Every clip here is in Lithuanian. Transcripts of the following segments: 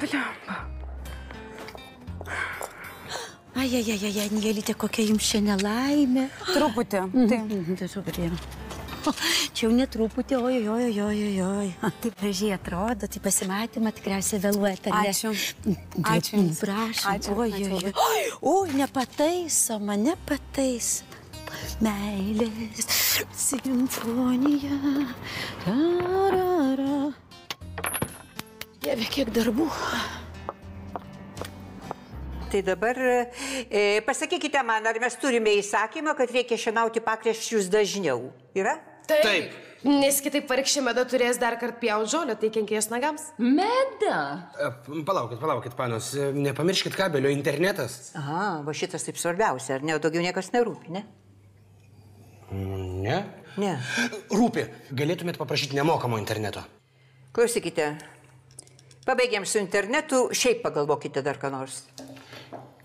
Blemba. Ai, Nijelytė, kokia jums čia nelaimė. Truputį. Tai truputį. Čia jau netruputį, oi. Taip gražiai atrodo, tai pasimatymą tikriausiai vėluojate. Ačiū. Ačiū. Prašom. Oi, nepataisoma. Meilės simfonija. Dieve, kiek darbų. Tai dabar pasakykite man, ar mes turime įsakymą, kad reikia šienauti pakraščius dažniau. Yra? Taip. Nes kitaip vargšė Meda turės dar kart pjaut žolę, tai kenkės nagams. Meda? Palaukit, panos. Nepamirškit kabelio, internetas. Aha, va šitas taip svarbiausia, ar ne? O daugiau niekas nerūpi, ne? Ne? Ne. Rūpi. Galėtumėt paprašyti nemokamo interneto. Klausykite. Pabaigėm su internetu, šiaip pagalvokite dar ką nors.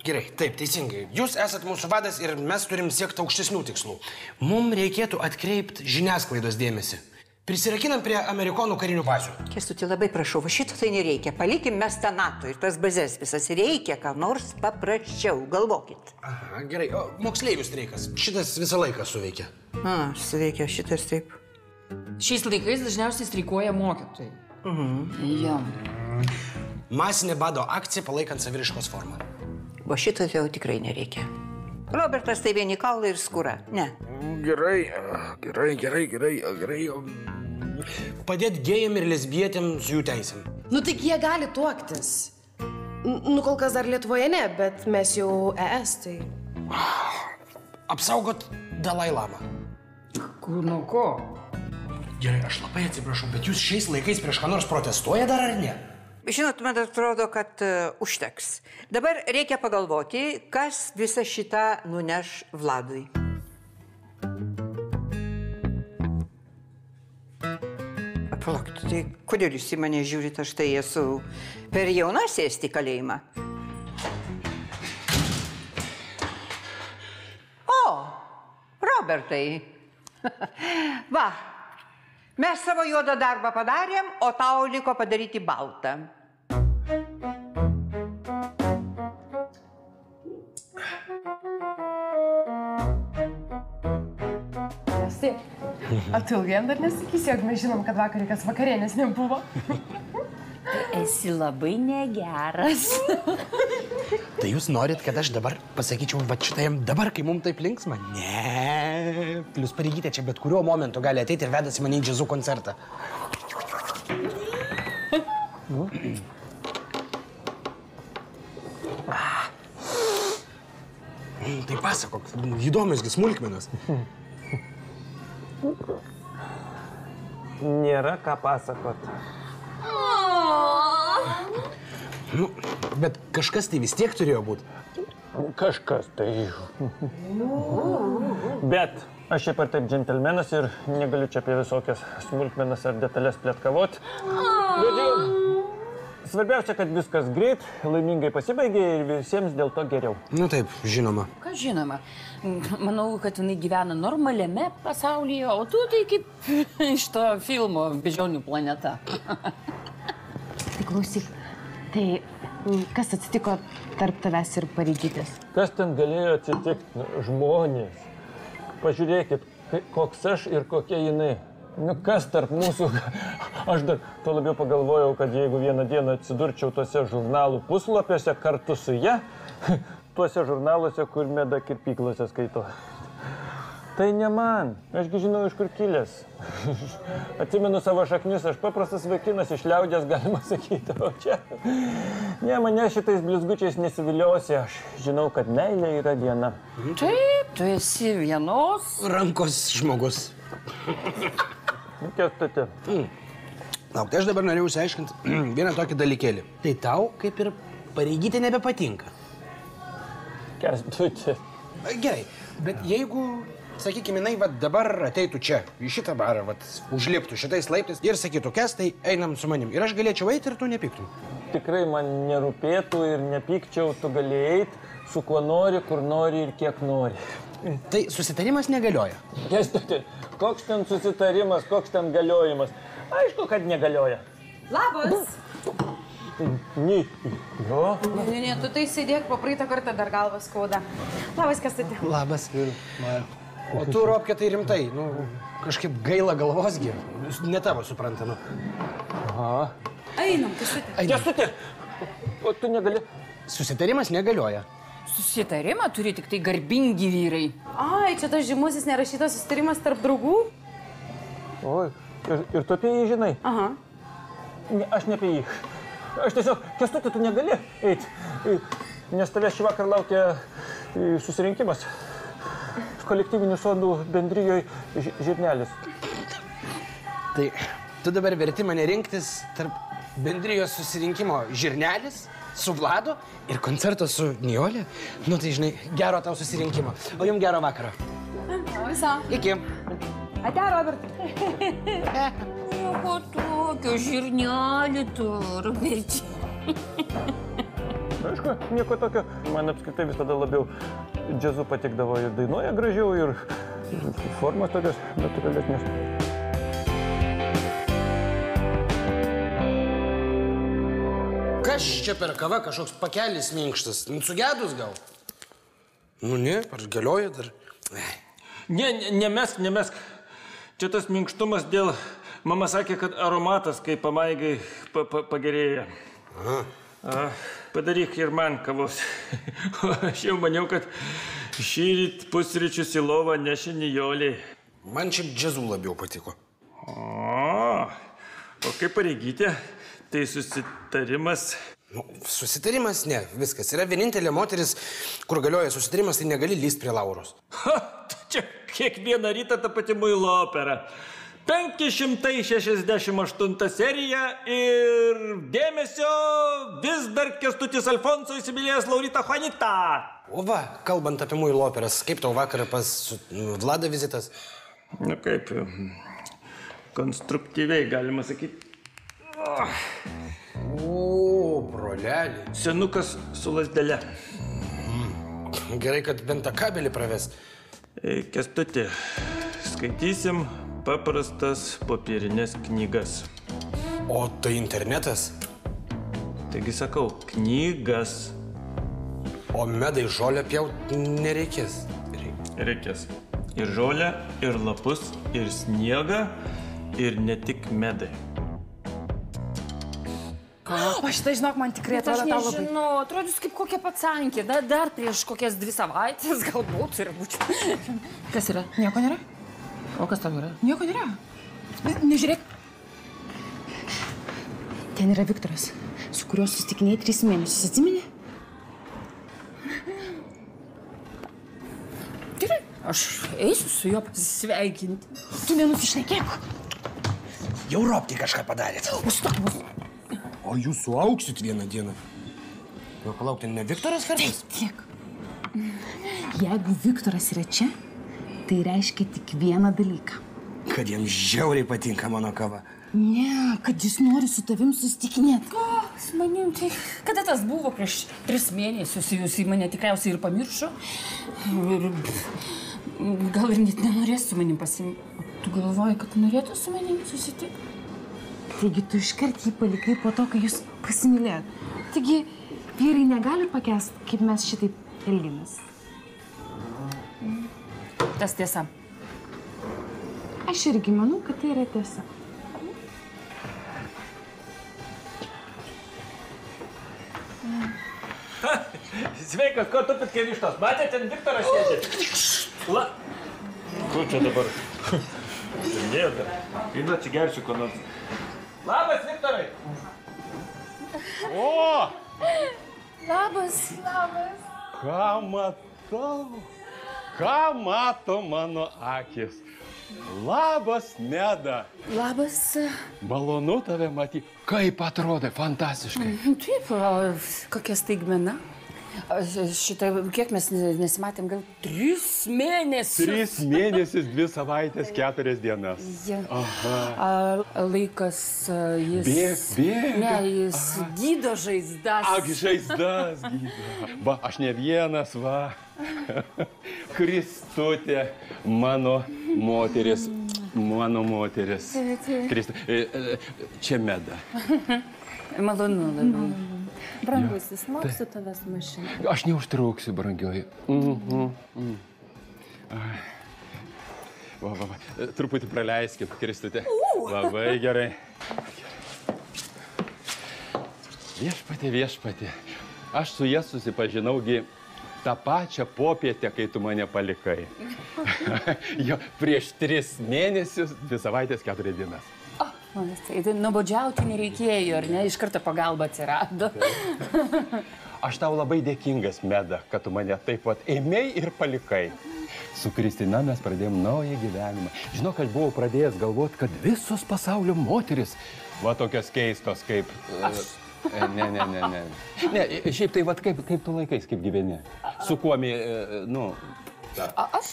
Gerai, taip, teisingai. Jūs esat mūsų vadas ir mes turim siekti aukštesnių tikslų. Mums reikėtų atkreipti žiniasklaidos dėmesį. Prisirakinam prie Amerikonų karinių bazių. Kęstuti, labai prašau, va šito tai nereikia. Palikim mes tą NATO ir tas bazės visas. Reikia ką nors paprasčiau. Galvokit. Aha, gerai. O moksleivių streikas. Šitas visą laiką suveikia. Suveikia šitas taip. Šiais laikais dažniausiai streikuoja mokytojai. Jo. Masinė bado akcija palaikant saviriškos formą. Va šito jau tikrai nereikia. Robertas tai vieni kaulai ir skūra. Ne. Gerai. Padėt gėjam ir lesbietėm su jų teisėm. Nu, tik jie gali tuoktis. Nu, kol kas dar Lietuvoje ne, bet mes jau ES, tai... Apsaugot Dalai Lamą. Kur nuo ko? Gerai, aš labai atsiprašau, bet jūs šiais laikais prieš ką nors protestuoja dar ar ne? Žinot, man atrodo, kad užteks. Dabar reikia pagalvoti, kas visą šitą nuneš Vladui. Palaukit, tai kodėl jūs į mane žiūrite, aš tai esu per jauna sėsti į kalėjimą? O, Robertai. Va. Mes savo juodą darbą padarėm, o tau liko padaryti baltą. Esi, o tu ilgiem dar nesakysi, jog mes žinom, kad vakar jokios vakarienės nebuvo. Esi labai negeras. Tai jūs norit, kad aš dabar pasakyčiau va šitą jam dabar, kai mums taip linksma? Ne. Plius pareigytė čia bet kuriuo momentu gali ateiti ir vedasi mane į džiazų koncertą. Tai pasakok, įdomiosgi smulkmenos. Nėra ką pasakot. Nu, bet kažkas tai vis tiek turėjo būti. Kažkas tai. Bet aš šiaip ar taip džentelmenas ir negaliu čia apie visokias smulkmenas ar detalės plėtkavot. Svarbiausia, kad viskas greit, laimingai pasibaigė ir visiems dėl to geriau. Nu taip, žinoma. Ką žinoma? Manau, kad jinai gyvena normaliame pasaulyje, o tu tai kaip iš to filmo Beždžionių planeta. Klausyk, tai kas atsitiko tarp tavęs ir pareigytės? Kas ten galėjo atsitikti? Žmonės. Pažiūrėkit, koks aš ir kokia jinai. Nu, kas tarp mūsų? Aš dar tuo labiau pagalvojau, kad jeigu vieną dieną atsidurčiau tuose žurnalų puslapiuose kartu su ja, tuose žurnaluose, kur Meda kirpyklose skaito. Tai ne man. Ašgi žinau, iš kur kilęs. Atsimenu savo šaknis, aš paprastas vaikinas iš liaudės, galima sakyti. O čia... Ne, mane šitais blizgučiais nesiviliosi. Aš žinau, kad meilė yra viena. Taip, tu esi vienos rankos žmogus. Kęstuti. Lauk, tai aš dabar norėjau išsiaiškinti vieną tokį dalykėlį. Tai tau kaip ir pareigytė nebepatinka. Kęstuti. Gerai, bet jeigu, sakykime, jinai dabar ateitų čia, į šitą barą, užliptų šitais laiptais ir sakytų, Kęstai, einam su manim. Ir aš galėčiau eiti ir tu nepyktum. Tikrai man nerūpėtų ir nepykčiau, tu gali eiti su kuo nori, kur nori ir kiek nori. Tai susitarimas negalioja. Kęstuti, koks ten susitarimas, koks ten galiojimas? Aišku, kad negalioja. Labas! nei jo. Ne, tu tai sėdėk, po praeitą kartą dar galvas skauda. Labas, Kęstuti. Labas, Viliu. O tu, Robke, tai rimtai, nu, kažkaip gaila galvosgi. Ne tavo suprantama. Aha. Einam, Kęstuti. Kęstuti, o tu negali. Susitarimas negalioja. Susitarimą turi tik tai garbingi vyrai. Ai, čia tas žymusis nerašytas susitarimas tarp draugų? Oi, ir tu apie jį žinai? Aha. Ne, aš ne apie jį. Aš tiesiog, Kęstuti, tu negali eiti, nes tavęs šį vakar laukia susirinkimas. Kolektyvinių sodų bendrijoje žirnelis. Tai tu dabar verti mane rinktis tarp bendrijos susirinkimo žirnelis su Vladu ir koncerto su Nijolė? Nu tai žinai, gero tau susirinkimo. O jums gero vakaro. Viso. Iki. Ate, Robertai. Nieko tokio, žirnelį tu, Roberčiai. Aišku, nieko tokio. Man apskritai visada labiau džiazu patikdavo ir dainuoja gražiau, ir formas tokios natūralesnės. Kas čia per kava, kažkoks pakelis minkštas? Sugedus gal? Nu ne, ar galioja dar? Nemesk. Čia tas minkštumas dėl... Mama sakė, kad aromatas, kai pamaigai pagerėja. Padaryk ir man kavos. Aš jau maniau, kad šįryt pusryčius į lovą nešė Nijolė. Man šiaip džiazų labiau patiko. O kaip pareigytė, tai susitarimas... Nu, susitarimas ne, viskas. Yra vienintelė moteris, kur galioja susitarimas, tai negali lyst prie Lauros. Čia kiekvieną rytą ta pati muilo opera. 568 serija ir dėmesio vis dar Kęstutis Alfonso įsimylėjęs Laurita Juanita. O va, kalbant apie muilo operas, kaip tau vakarą pas Vladą vizitas? Nu kaip, konstruktyviai galima sakyti. O, broleli. Senukas su lasdele. Gerai, kad bent tą kabelį praves. Kęstuti, skaitysim paprastas popierinės knygas. O tai internetas? Taigi sakau, knygas. O medai žolę pjaut nereikės. Reikės. Ir žolę, ir lapus, ir sniegą, ir ne tik medai. O šitą, žinok, man tikrai atrodo tau labai. Aš nežinau, atrodys kaip kokia patsankė. Dar prieš kokias 2 savaitės galbūt ir būčiau. Kas yra? Nieko nėra? O kas tam yra? Nieko nėra. Nežiūrėk. Ten yra Viktoras, su kuriuo susitikinėjai 3 mėnesius. Atsimeni? Gerai, aš eisiu su juo pasisveikinti. Tu nenusišnekėk. Jau Robkė kažką padarėt. Užstok. O jūs suaugsit vieną dieną. Jau palauk, ten ne Viktoras kartais? Tiek. Jeigu Viktoras yra čia, tai reiškia tik vieną dalyką. Kad jam žiauriai patinka mano kava. Ne, kad jis nori su tavim susitikinėti. Su manim, tai kada tas buvo prieš 3 mėnesius, jūs į mane tikriausiai ir pamiršo. Ir gal ir net nenorės su manim pasimti. Tu galvoji, kad norėtų su manim susitikti? Taigi tu iškart jį palikai po to, kai jūs pasimylėjot. Taigi vyrai negali pakęsti, kaip mes šitaip elgiamės. Tas tiesa. Aš irgi manau, kad tai yra tiesa. Sveikas, ko tupit kaip vištos? Matėte, ten Viktoras sėdė? Kur čia dabar? Nėda. Einu atsigersiu, ko nors. Labas, Viktorai! O! Labas. Ką matau? Ką mato mano akis? Labas, Neda. Labas. Malonu tave matyti. Kaip atrodai, fantastiškai. Taip, kokia staigmena. Šitą, kiek mes nesimatėm, gal 3 mėnesius. 3 mėnesius, 2 savaitės, 4 dienas. Laikas jis... Bėga. Ne, jis gydo žaizdas. Ak, žaizdas gydo. Va, aš ne vienas, va. Kristutė, mano moteris. Mano moteris. Čia Meda. Malonu labai. Brangusis, lauksiu tavęs mašiną. Aš neužtruksiu, brangioji. Va. Truputį praleiskim, Kristute. Labai gerai. Viešpatie. Aš su jie susipažinaugi tą pačią popietę, kai tu mane palikai. Jo, prieš 3 mėnesius, 2 savaitės, 4 dienas. Tai nuobodžiauti nereikėjo, ar ne? Iš karto pagalba atsirado. Aš tau labai dėkingas, Meda, kad tu mane taip pat ėmei ir palikai. Su Kristina mes pradėjom naują gyvenimą. Žinok, aš buvau pradėjęs galvoti, kad visos pasaulio moteris va tokios keistos kaip... Ne. Ne, šiaip tai va kaip tu laikais, kaip gyveni. Su kuomi, nu... Aš?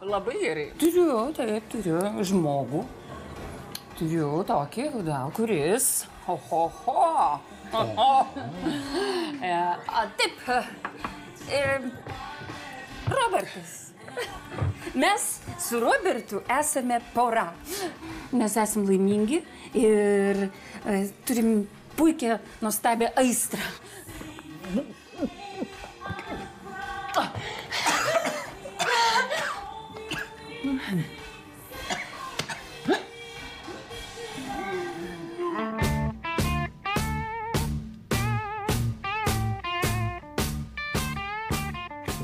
Labai gerai. Turiu žmogų. Turiu tokį, kuris... Taip. Robertas. Mes su Robertu esame pora. Mes esame laimingi ir turim puikią, nuostabią aistrą.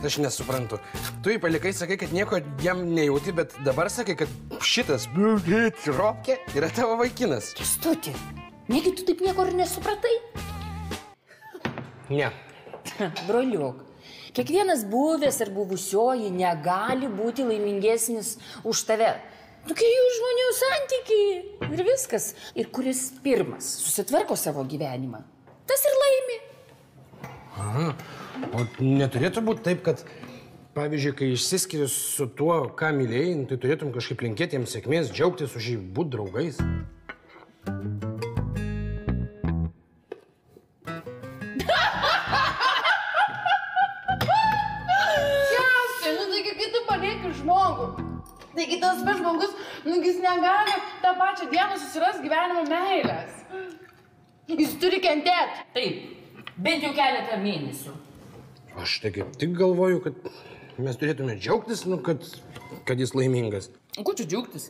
Aš nesuprantu. Tu jį palikai, sakai, kad nieko jam nejauti, bet dabar sakai, kad šitas Robkė yra tavo vaikinas. Kęstuti, negi tu taip nieko ir nesupratai? Ne. Broliuk, kiekvienas buvęs ir buvusioji negali būti laimingesnis už tave. Tokie jų žmonių santykiai ir viskas. Ir kuris pirmas susitvarko savo gyvenimą, tas ir laimi. Aha. O neturėtų būti taip, kad, pavyzdžiui, kai išsiskiri su tuo, ką mylėjai, tai turėtum kažkaip linkėti jiems sėkmės, džiaugtis už jį, būt draugais. Kęstuti, nu taigi, kai tu palieki žmogų, taigi tas pats žmogus, jis negali tą pačią dieną susiras gyvenimo meilės. Jis turi kentėti. Taip, bent jau keletą mėnesių. Aš tik galvoju, kad mes turėtume džiaugtis, kad jis laimingas. Ko čia džiaugtis?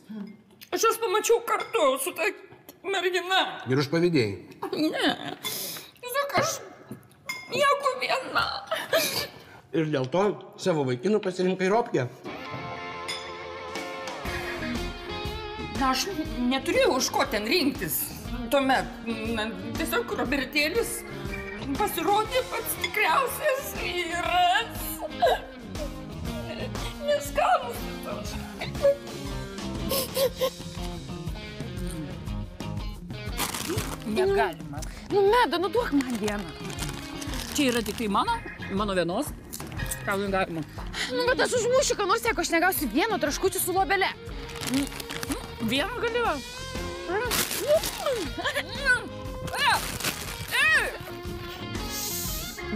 Aš jos pamačiau kartu su ta mergina. Ir užpavydėjai. Ne. Sak, aš nieko viena. Ir dėl to savo vaikinų pasirinkai Robkę. Na, aš neturėjau už ko ten rinktis. Tuomet, tiesiog Robertėlis pasirodė pats tikriausias vyras. Neskanus. Negalima. Nu, Meda, duok man vieną. Čia yra tik tai mano vienos. Ką galima? Nu, bet aš užmušiu, ką nors, jeigu aš negausiu vieno traškučių su lobele. Vieną galima?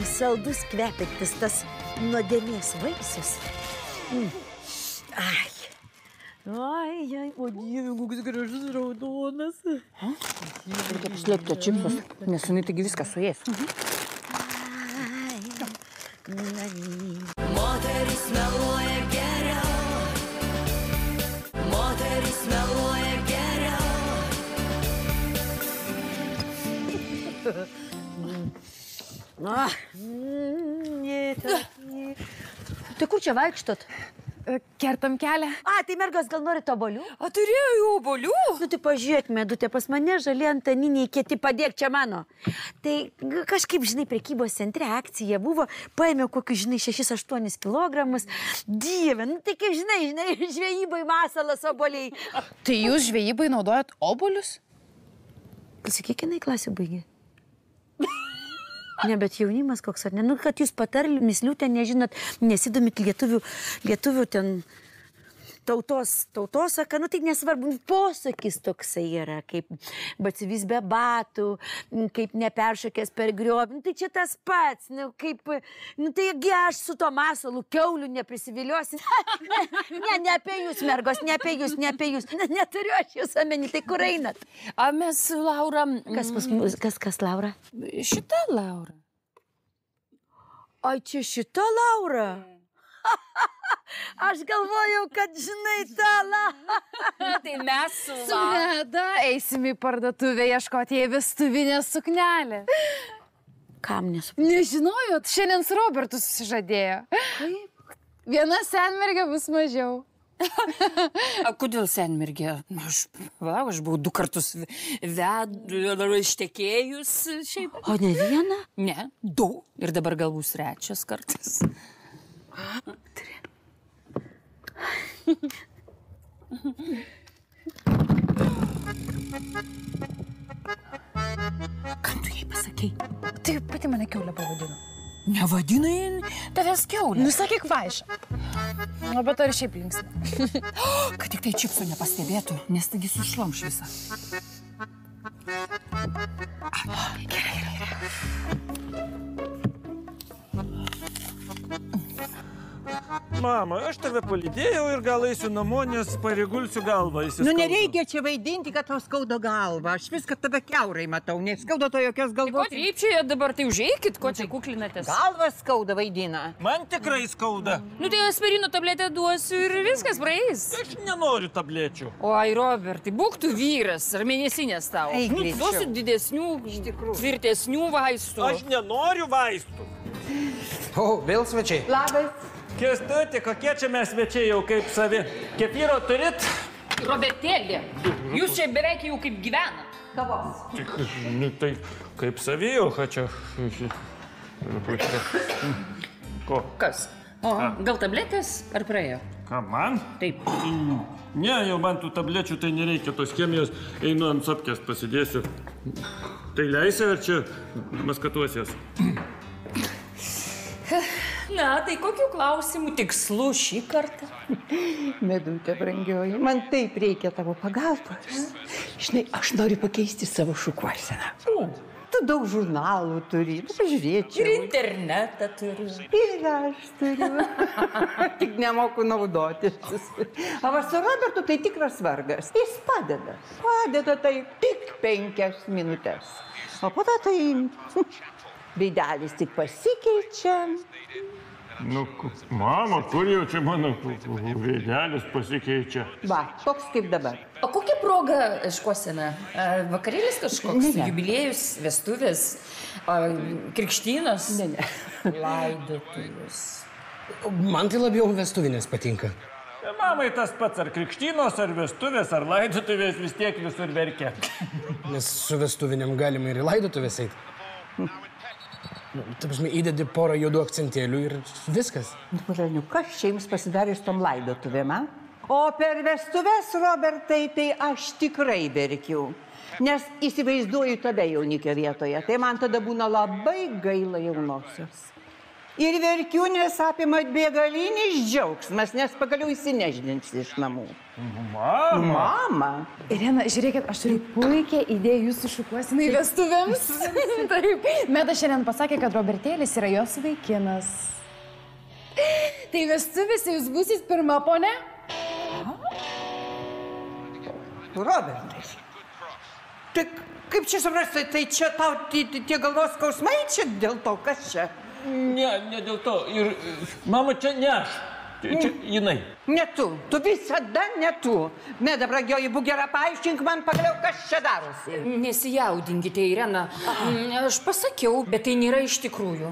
Saldus kvepiantis tas nuodėmės vaisius. Ai, o Dieve, koks gražus raudonas. Reikia paslėpti čipsus, nes jinai taigi viską suės. Moteris meluoja geriau. Moteris meluoja geriau. Tai kur čia vaikštot? Kertam kelią. Tai mergos gal nori obuolių? Turėjo jau obuolių? Nu, tai pažiūrėk, Medutė, pas mane žali antaniniai kieti, padėk čia mano. Tai kažkaip, žinai, prekybos centre akcija buvo, paėmiau kokius, žinai, 6-8 kilogramus. Dieve, nu tai kaip, žinai, žvejybai masalas obuoliai. Tai jūs žvejybai naudojat obuolius? Sakyk, jinai klasę baigė. Ne, bet jaunimas koks ar ne. Nu, kad jūs patarlių, mislių ten nežinot, nesidomit lietuvių ten tautosaka, nu tai nesvarbu, posakis toksai yra, kaip batsivis be batų, kaip neperšokęs per griovį, nu tai čia tas pats, nu kaip, nu taigi aš su to masalu kiaulių neprisiviliuosi. Ne apie jūs, mergos, ne apie jūs. Neturiu aš jūs omeny, tai kur einat? A mes, Laura... Kas, Laura? Šita Laura. Ai, čia šita Laura? Aš galvojau, kad žinai tą Laura. Tai mes su Su Meda eisim į parduotuvę ieškoti jai vestuvinės suknelės. Kam nesu? Nežinojot, šiandien su Robertu susižadėjo. Kaip? Viena senmergė bus mažiau. A kodėl senmergė? Aš buvau 2 kartus ištekėjus šiaip. O ne vieną? Ne, 2. Ir dabar gal bus 3 kartas. Kam tu jai pasakei? Tai pati mane kiaulę pavadino. Nevadinai tavęs kiaulę. Nusakyk vaišą. O bet ar šiaip linksma. Kad tik tai čipsų nepastebėtų, nes taigi sušlamš visą. Mama, aš tave palydėjau ir gal eisiu namo, nes pareigulsiu galvą. Nu, nereikia čia vaidinti, kad tau skauda galva. Aš viską tave kiaurai matau, neskauda to jokios Ko galvos. trypčiai dabar, tai užeikit, ko čia kuklinatės? Galva skauda vaidina. Man tikrai skauda. Nu tai aspirino tabletę duosiu ir viskas praeis. Aš nenoriu tablečių. Oi, Robertai, būk tu vyras, ar mėnesinės tau. Eik Nu, greičiau. duosiu didesnių, tvirtesnių vaistų. Aš nenoriu vaistų. O, vėl svečiai. Labas. Kęstuti, kokie čia mes svečiai jau kaip savi. Kefyro turit? Robertėlė, jūs čia beveik jau kaip gyvenat. Kavos. Nu, tai kaip savijauka čia. Ko? Kas? O, gal tabletės ar praėjo? Ką, man? Taip. Ne, jau man tų tablečių tai nereikia, tos chemijos, einu ant sopkės pasidėsiu. Tai leisi ar čia maskatuosies? Na, tai kokių klausimų tikslu šį kartą? Medutė, brangioji, man taip reikia tavo pagalbos. Žinai, aš noriu pakeisti savo šukuoseną. Tu daug žurnalų turi, pažiūrėčiau. Ir internetą turiu. Ir aš turiu. Tik nemoku naudotis. O va su Robertu tai tikras vargas. Jis padeda. Padeda tai tik 5 minutės. O po to tai veidelis tik pasikeičia. Nu, mama, kur jau čia mano veidelis pasikeičia? Va, toks kaip dabar. O kokia proga šukuosena? Vakarėlis kažkoks? Ne. Jubiliejus, vestuvės, krikštynos? Ne. Laidotuvės. Man tai labiau vestuvinės patinka. Mamai tas pats, ar krikštynos, ar vestuvės, ar laidotuvės, vis tiek visur verkia. Nes su vestuviniam galima ir į laidotuvės eiti. Ta prasme, įdedi porą juodų akcentėlių ir viskas. Nu, kas čia jums pasidarė su tom laidotuvėm, a? O per vestuves, Robertai, tai aš tikrai verkiu. Nes įsivaizduoju tave jaunikio vietoje. Tai man tada būna labai gaila jaunosios. Ir verkiu, nes apima begalinis džiaugsmas, nes pagaliau įsineždinsi iš namų. Mama! Irena, žiūrėkit, aš turiu puikią idėją jūsų šukuosinai vestuvėms. Taip. Meda šiandien pasakė, kad Robertėlis yra jos vaikinas. Tai vestuvėse jūs būsit pirma, ponė? Robertai, tai kaip čia suprasti, tai čia tau tie galvos skausmai čia dėl to, kas čia? Ne dėl to. Ir mama, čia ne aš. Čia jinai. Ne tu visada ne tu. Meda, brangioji, būk gera, paaiškink man pagaliau, kas čia darosi. Nesijaudinkite, Irena. Aš pasakiau, bet tai nėra iš tikrųjų.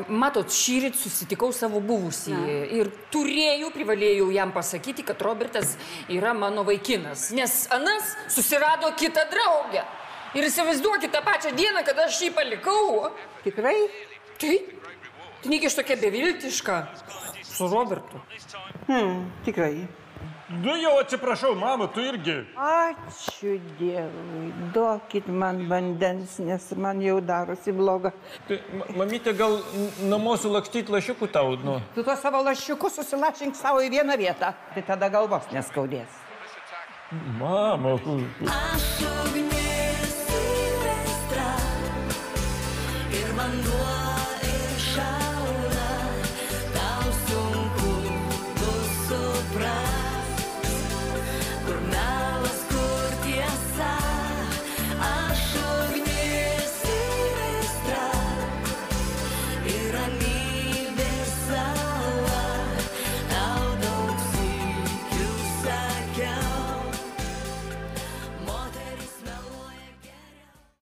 Matot, šįryt susitikau savo buvusį ir privalėjau jam pasakyti, kad Robertas yra mano vaikinas, nes anas susirado kitą draugę. Ir įsivaizduokit tą pačią dieną, kad aš jį palikau. Tikrai? Taip. Tai negi aš tokia beviltiška su Robertu. Tikrai. Nu jau atsiprašau, mama, tu irgi. Ačiū Dievui, duokit man vandens, nes man jau darosi bloga. Tai, mamytė, gal namo sulakstyti lašiukų tau, nu? Tu tuos savo lašiukus susilašink savo į vieną vietą, tai tada galvos neskaudės. Mama, Aš ugnis.